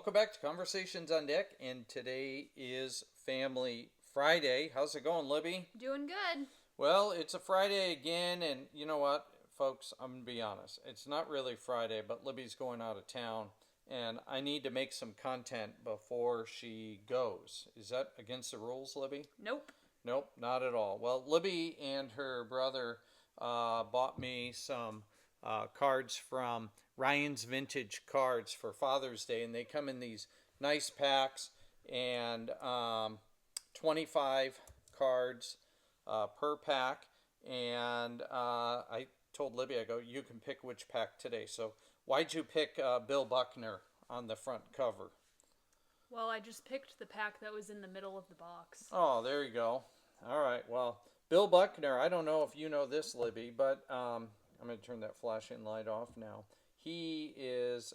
welcome back to Conversations on Deck, and today is Family Friday. How's it going, Libby? Doing good. Well, it's a Friday again, and you know what, folks, I'm going to be honest. It's not really Friday, but Libby's going out of town, and I need to make some content before she goes. Is that against the rules, Libby? Nope. Nope, not at all. Well, Libby and her brother bought me some cards from Ryan's Vintage Cards for Father's Day, and they come in these nice packs, and 25 cards per pack. And I told Libby, I go, you can pick which pack today. So why'd you pick Bill Buckner on the front cover? Well, I just picked the pack that was in the middle of the box. Oh, there you go. All right. Well, Bill Buckner, I don't know if you know this, Libby, but I'm going to turn that flashing light off now. He is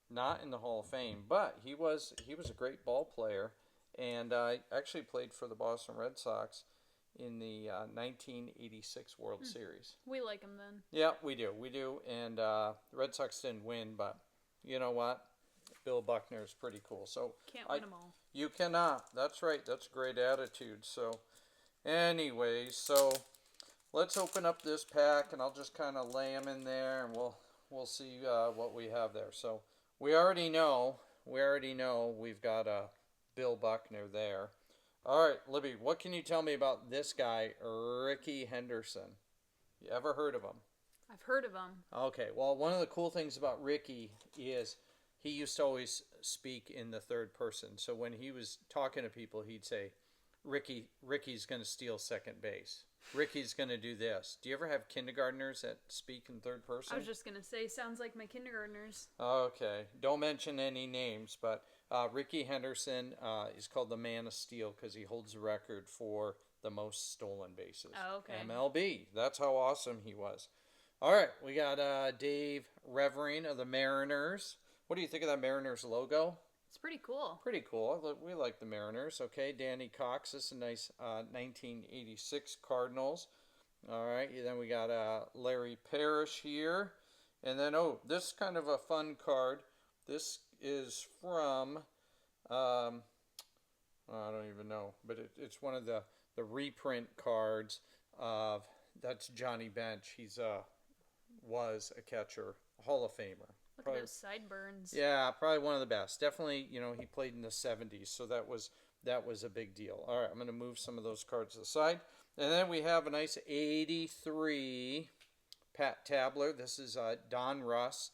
not in the Hall of Fame, but he was a great ball player, and actually played for the Boston Red Sox in the 1986 World Series. We like him then. Yeah, we do. And the Red Sox didn't win, but you know what? Bill Buckner is pretty cool. So can't win them all. You cannot. That's right. That's a great attitude. So anyways, so let's open up this pack, and I'll just kind of lay them in there, and we'll see what we have there. So we already know we've got a Bill Buckner there. All right, Libby, what can you tell me about this guy, Rickey Henderson? You ever heard of him? I've heard of him. Okay, well, one of the cool things about Rickey is he used to always speak in the third person. So when he was talking to people, he'd say, Ricky's going to steal second base. Ricky's going to do this. Do you ever have kindergartners that speak in third person? I was just going to say, sounds like my kindergartners. Okay. Don't mention any names, but Rickey Henderson is called the Man of Steel because he holds the record for the most stolen bases. Oh, okay. MLB. That's how awesome he was. All right. We got Dave Revering of the Mariners. What do you think of that Mariners logo? It's pretty cool. Pretty cool. We like the Mariners. Okay, Danny Cox. This is a nice 1986 Cardinals. All right, then we got Larry Parrish here. And then, this is kind of a fun card. This is from, I don't even know, but it's one of the reprint cards of, that's Johnny Bench. He's was a catcher, a Hall of Famer. Look at those sideburns. Yeah, probably one of the best. Definitely, he played in the 70s, so that was a big deal. All right, I'm going to move some of those cards aside. And then we have a nice 83 Pat Tabler. This is Don Russ.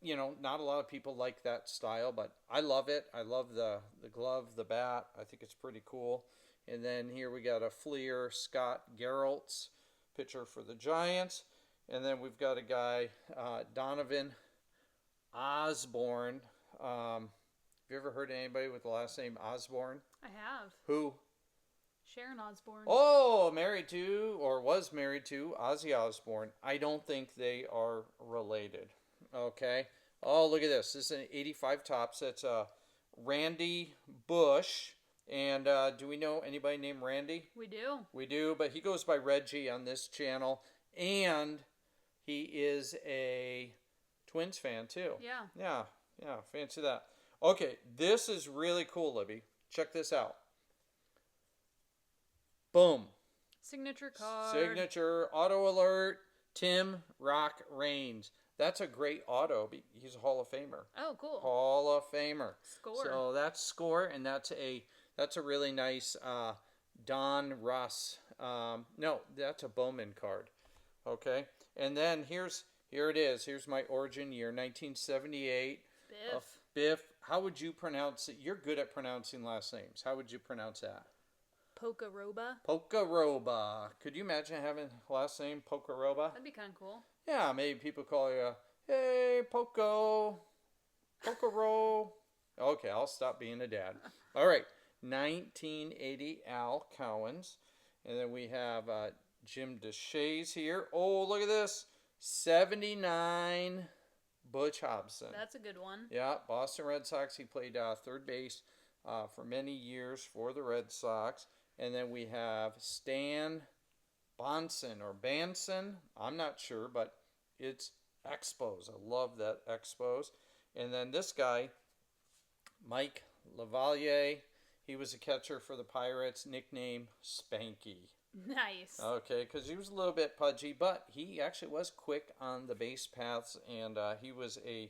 Not a lot of people like that style, but I love it. I love the glove, the bat. I think it's pretty cool. And then here we got a Fleer Scott Geraltz, pitcher for the Giants. And then we've got a guy, Donovan Osborne. Have you ever heard of anybody with the last name Osborne? I have. Who? Sharon Osbourne. Oh, married to, or was married to, Ozzy Osbourne. I don't think they are related. Okay. Oh, look at this. This is an 85 Topps. That's Randy Bush. And do we know anybody named Randy? We do. We do, but he goes by Reggie on this channel. And he is a Twins fan, too. Yeah. Yeah, fancy that. Okay, this is really cool, Libby. Check this out. Boom. Signature card. Signature, auto alert, Tim Rock Raines. That's a great auto. He's a Hall of Famer. Oh, cool. Hall of Famer. Score. So that's Score, and that's a really nice Don Russ. No, that's a Bowman card. Okay, and then here it is. Here's my origin year, 1978. Biff. How would you pronounce it? You're good at pronouncing last names. How would you pronounce that? Pocaroba. Could you imagine having a last name Pocaroba? That'd be kind of cool. Yeah, maybe people call you, hey, Pocaro. Okay, I'll stop being a dad. All right, 1980 Al Cowens. And then we have Jim DeShays here. Oh, look at this. 79 Butch Hobson. That's a good one. Yeah, Boston Red Sox. He played third base for many years for the Red Sox. And then we have Stan Bonson or Banson. I'm not sure, but it's Expos. I love that Expos. And then this guy, Mike Lavalier. He was a catcher for the Pirates, nickname Spanky. Nice. Okay, because he was a little bit pudgy, but he actually was quick on the base paths, and he was a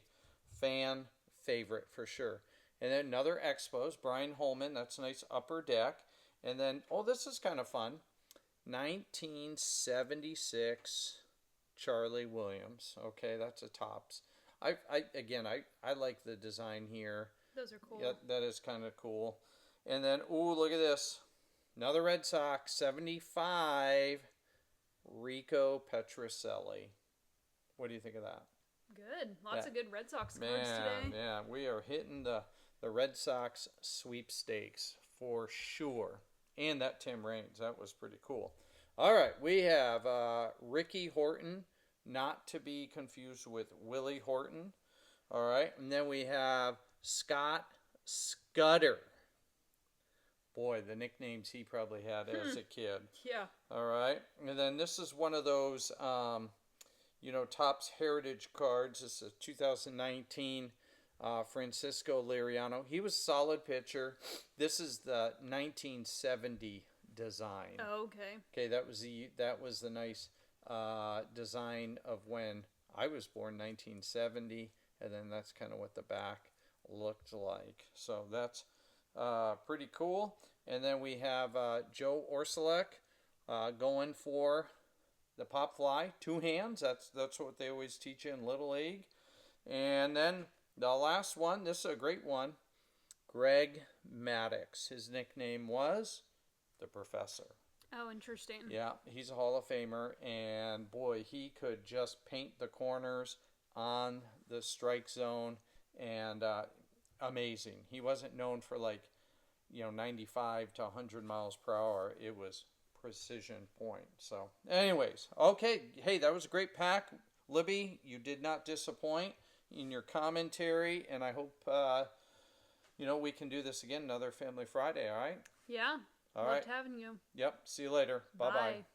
fan favorite for sure. And then another Expos, Brian Holman. That's a nice upper deck. And then, oh, this is kind of fun. 1976 Charlie Williams. Okay, that's a tops. I like the design here. Those are cool. Yeah, that is kind of cool. And then, ooh, look at this. Another Red Sox, 75, Rico Petrocelli. What do you think of that? Good. Lots of good Red Sox cards Man, today. yeah, we are hitting the Red Sox sweepstakes for sure. And that Tim Raines, that was pretty cool. All right, we have Ricky Horton, not to be confused with Willie Horton. All right, and then we have Scott Scudder. Boy, the nicknames he probably had as a kid. Yeah. All right, and then this is one of those, Topps Heritage cards. This is a 2019 Francisco Liriano. He was a solid pitcher. This is the 1970 design. Oh, okay. Okay, that was the nice design of when I was born, 1970, and then that's kind of what the back looked like. So that's pretty cool. And then we have Joe Orsulek going for the pop fly, 2 hands. That's what they always teach you in Little League. And then the last one, this is a great one, Greg Maddux. His nickname was the Professor. Oh, interesting. Yeah, he's a Hall of Famer, and boy, he could just paint the corners on the strike zone, and amazing. He wasn't known for 95 to 100 miles per hour. It was precision point. So, anyways, okay. Hey, that was a great pack. Libbey, you did not disappoint in your commentary, and I hope, we can do this again, another Family Friday, all right? Yeah. All Loved right. having you. Yep. See you later. Bye-bye. Bye.